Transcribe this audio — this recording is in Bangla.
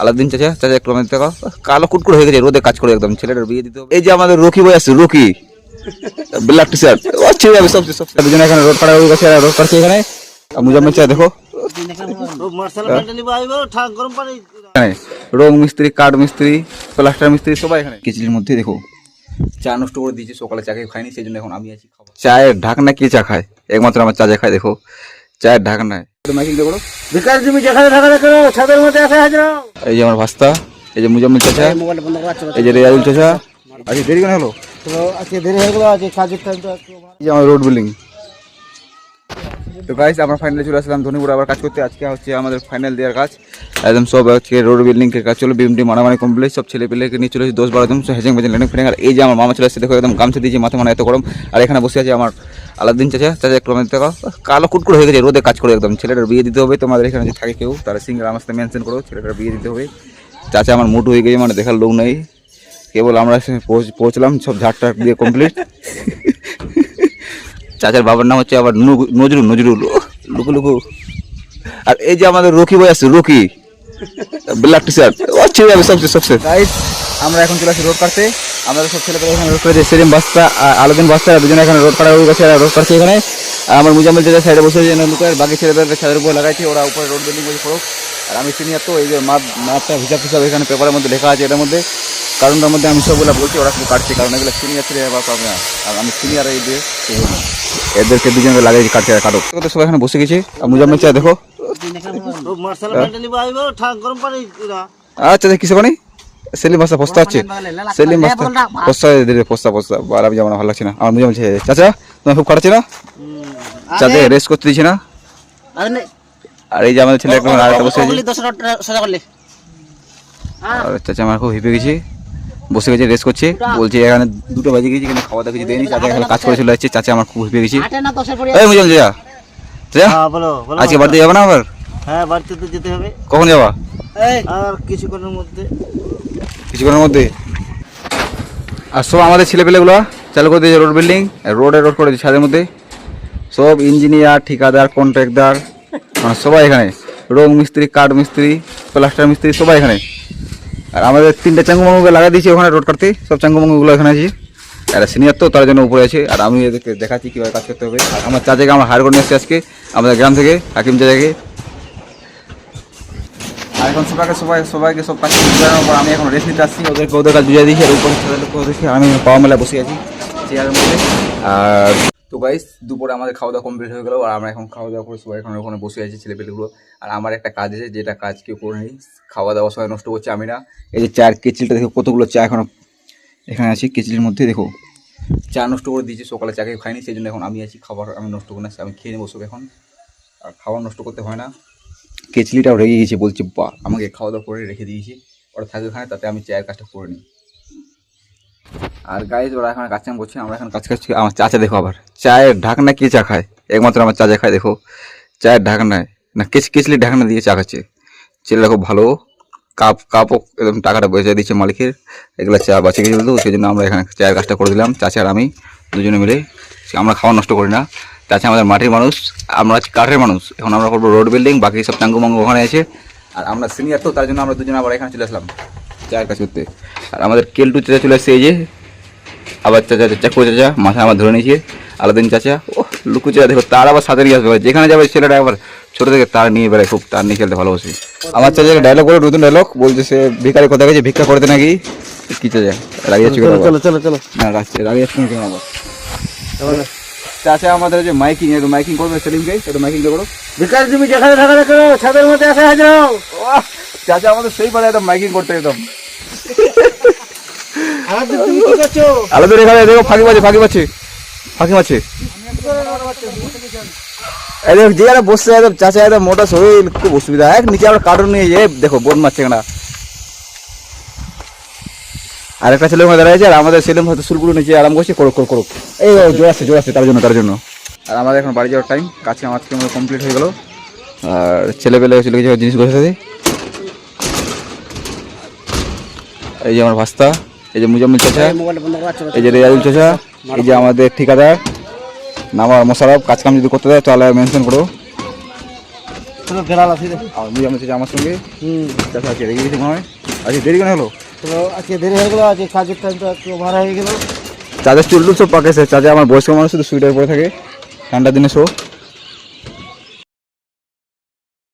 আলাদিন চাচা চাচা একটু আমাদের দেখো, কালো কুটকুট হয়ে গেছে, রোদে কাজ করে একদম, ছেলেটার বিয়ে দিতে হবে। এই যে আমাদের রকি বই আছে, রকি ব্ল্যাক টি শার্ট ছেড়ে যাবে সব সব দুজনে এখানে রোড কাটা হয়ে গেছে, রোড কাটছে এখানে। মুজাম্মেল চাচা দেখো রং মিস্ত্রি, কাঠ মিস্ত্রি, প্লাস্টার মিস্ত্রি সবাই এখানে। কিচলির মধ্যে দেখো চা নষ্ট করে দিয়েছে, সকালে চা খেয়ে খাইনি, সেই জন্য এখন আমি আছি খাবো। চায়ের ঢাকনা কে চা খায়? একমাত্র আমার চাচা খায়। দেখো চায়ের ঢাকনায় এই যে আমার ভাস্তা, এই যে মুজাম্মেল চাচা, এই যে রেয়াজুল চাচা। আজকে দেরি কেন হলো? এই যে আমার রোড বিল্ডিং। তো গাইস আমরা ফাইনালি চলে আসলাম ধনীপুর আবার কাজ করতে। আজকে হচ্ছে আমাদের ফাইনাল দেওয়ার কাজ, একদম সব আজকে রোড বিল্ডিং এর কাজ চলো, বিমটি মারামারি কমপ্লিট, সব ছেলে পেলেকে নিয়ে চলে এসেছি 10-12 জন হেজেং বেজেং লেনে ফিরে। আর এই যে আমার মামা চলে আসছে, দেখো একদম গামছা দিয়েছি, মাথা মানে এত গরম। আর এখানে বসে আছে আমার আলাদিন চাচা, চাচা একটু আমাদের দেখো, কালো কুটকুট হয়ে গেছে, রোদে কাজ করে একদম, ছেলেটার বিয়ে দিতে হবে। তোমাদের এখানে যে থাকে কেউ তারা সিঙ্গেল আমার সাথে মেনশন করো, ছেলেটার বিয়ে দিতে হবে। চাচা আমার মুড হয়ে গেছে, মানে দেখার লোক নেই, কেবল আমরা পৌঁছলাম, সব ঝাড়টা দিয়ে কমপ্লিট। চাচার বাবার নাম হচ্ছে আবার নজরুল, নজরুল লুকু লুকু। আর এই যে আমাদের রকি বই আছে, রকি ব্ল্যাক টি শার্ট ছেড়ে যাবে সবচেয়ে সবচেয়ে। গাইস আমরা এখন চলে আসি রোড কাটতে, আমাদের সব ছেলেপেলে এখানে রোড কাটছে, সেলিম বাস্তা আলাদিন বাস্তা দুজনে এখানে রোড কাটা হয়ে গেছে, রোড কাটছে এখানে। আমার মুজাম্মেল চাচা সাইডে বসে লুকের, বাকি ছেলেপেলে ছাদের উপর লাগাইছে, ওরা উপরে রোড বিল্ডিং বসে পড়ুক। আর আমি সিনিয়র, তো এই যে মাপটা হিসাব হিসাব এখানে পেপারের মধ্যে লেখা আছে, এটার মধ্যে কারণটার মধ্যে আমি সবগুলো বলছি, ওরা শুধু কাটছে, কারণ এগুলো সিনিয়র ছেলে পাবে না, আর আমি সিনিয়র এই দিয়ে এদেরকে দুজনকে লাগাইছি কাটছে কাটক। তো সবাই এখানে বসে গেছে। আর মুজাম্মেল চাচা দেখো আচ্ছা কিসে বানি সেলিম বাস্তা বস্তা হচ্ছে, সেলিম বাস্তা বস্তা বস্তা বস্তা আমি যেমন ভালো লাগছে না। আমার মুজাম্মেল চাচা তোমার খুব কাটছে না, চাচা রেস্ট করতে দিচ্ছে না। আর এই যে আমাদের ছেলে একটা আরেকটা বসে আছে, চাচা আমার খুব হেপে গেছি, বসে গেছে রেস্ট করছে, বলছে এখানে 2টা বাজে গেছি, কিন্তু খাওয়া দাওয়া কিছু দেয়নি, চাচা এখানে কাজ করে চলে যাচ্ছে। চাচা আমার খুব হেপে গেছি। এই মুজাম্মেল চাচা আজকে বাড়িতে যাবো না আবার? হ্যাঁ বাড়িতে তো যেতে হবে। কখন যাবা? আর কিছুক্ষণের মধ্যে। কিছুক্ষণের মধ্যে? আর সব আমাদের ছেলেপেলেগুলো চালু করে দিয়েছে রোড বিল্ডিং, রোড করে দিয়েছে ছাদের মধ্যে, সব ইঞ্জিনিয়ার, ঠিকাদার, কন্ট্রাক্টর, মানে সবাই এখানে, রং মিস্ত্রি, কাঠ মিস্ত্রি, প্লাস্টার মিস্ত্রি সবাই এখানে। আর আমাদের 3টে চাঙ্গুমাঙ্গুকে লাগা দিয়েছি ওখানে রোড কাটতে, সব চাঙ্গুমাঙ্গুগুলো এখানে আছে। এরা সিনিয়র তো তার জন্য উপরে আছে, আর আমি এদেরকে দেখাচ্ছি কীভাবে কাজ করতে হবে। আর আমার চাচাকে আমরা হায়ার করে নিয়ে আসছি আজকে আমাদের গ্রাম থেকে, হাকিম চাচাকে। আর এখন সবাইকে সব কাজ বুঝানোর পর আমি এখন রেস্ট নিতে আসছি, ওদের কাজ বুঝিয়ে দিয়েছি। আর উপরে দেখি আমি পাওয়া মেলা বসে আছি চেয়ারের মধ্যে। আর তো গাইস দুপুরে আমাদের খাওয়া দাওয়া কমপ্লিট হয়ে গেলো, আর আমরা এখন খাওয়া দাওয়া করে সবাই এখন ওখানে বসে আছি ছেলেপেলেগুলো। আর আমার একটা কাজ আছে, যেটা কাজ কেউ করে নেই, খাওয়া দাওয়া সবাই নষ্ট করছে, আমি না। এই যে চার কেচিলটা দেখো, কতগুলো চা এখন এখানে আছে কেচিলের মধ্যে, দেখো চা নষ্ট করে দিয়েছি, সকালে চা খেয়ে খাইনি, সেই জন্য এখন আমি আছি, খাবার আমি নষ্ট করে না, আমি খেয়ে নেবো সব এখন। আর খাবার নষ্ট করতে হয় না। কেচলিটাও রেগে গেছে, বলছে বা আমাকে খাওয়া দাওয়া করে রেখে দিয়েছি, ওরা থাকে ওখানে, তাতে আমি চায়ের কাজটা করে নিই। আর গাইজ ওরা এখন কাজ কাম করছে, আমরা এখন কাজ করছি। আমার চাচা দেখো আবার চায়ের ঢাকনা কে চা খায়? একমাত্র আমার চাচা খায়। দেখো চায়ের ঢাকনায় না, কেচলির ঢাকনা দিয়ে চা খাচ্ছে। ছেলেটা খুব ভালো, কাপও একদম টাকাটা বেঁচে দিচ্ছে মালিকের, এগুলো চা বাঁচিয়ে গেছিল, তো সেই জন্য আমরা এখানে চায়ের কাজটা করে দিলাম, চাচা আর আমি দুজনে মিলে। আমরা খাওয়া নষ্ট করি না, চাচা আমাদের মাটির মানুষ, আমরা কাঠের মানুষ। এখন আমরা করবো রোড বিল্ডিং, বাকি সব চাঙ্গুমাঙ্গু ওখানে আছে। আর আমরা সিনিয়র তো তার জন্য আমরা দুজনে আবার এখানে চলে আসলাম চায়ের কাজ করতে। আর আমাদের কেলটু চাচা চলে আসছে, এই যে আবার চাচা চাকু চাচা মাথা আমার ধরে নিয়েছে, আলাদিন চাচা ও লুকু চাচা দেখো, তার আবার সাথে নিয়ে আসবে, যেখানে যাবে ছেলেটা একবার ছোটো থেকে তার নিয়ে বেড়ায়, খুব তার নিয়ে খেলতে ভালোবাসে। আমার চাচাকে ডায়লগ বলে, নতুন ডায়লগ বলছে, সে ভিখারি কোথায় গেছে, ভিক্ষা করতে নাকি কি চাচা রাগিয়ে চলে না, রাগিয়ে কেন আবার? চাচা আমাদের যে মাইকিং, একটু মাইকিং করবে সেলিমকে, একটু মাইকিং করো। ভিখারি তুমি যেখানে থাকা দেখো, ছাদের মধ্যে আসে হাজির হও। চাচা আমাদের সেই পারে একদম মাইকিং করতে একদম। তুমি কি করছো? আলাদা এখানে দেখো ফাঁকি মাছে একদম, যে যারা বসছে একদম, চাচা একদম মোটা শরীর, খুব অসুবিধা। এক নিচে আমরা কার্টুন নিয়ে যে দেখো বোন মারছে না। আরেকটা ছেলে ওখানে দাঁড়াইছে, আর আমাদের ছেলে হয়তো চুলগুলো নিচে আরাম করছে, করুক এই জোর আসছে তার জন্য। আর আমাদের এখন বাড়ি যাওয়ার টাইম, কাছে আমার কমপ্লিট হয়ে গেলো। আর ছেলেপেলে চলে গেছে জিনিস বসে থাকে। এই যে আমার ভাস্তা, এই যে মুজাম্মেল চাচা, এই যে রেয়াজুল চাচা, এই যে আমাদের ঠিকাদার নাম মোশারফ, কাজ কাম যদি করতে দেয় তাহলে মেনশন করো। চলো বেড়াল আসি রে। আর মুই আমি আমার সঙ্গে হুম চাচা আছে রেগে গেছি মনে হয়। আজকে দেরি কেন হলো? চলো আজকে দেরি হয়ে গেলো, আজকে কাজের টাইম তো একটু ওভার হয়ে গেলো। চাচা চুল টুল সব পাকেছে। চাচা আমার বয়স্ক মানুষ শুধু সুইটার পরে থাকে ঠান্ডার দিনে শো।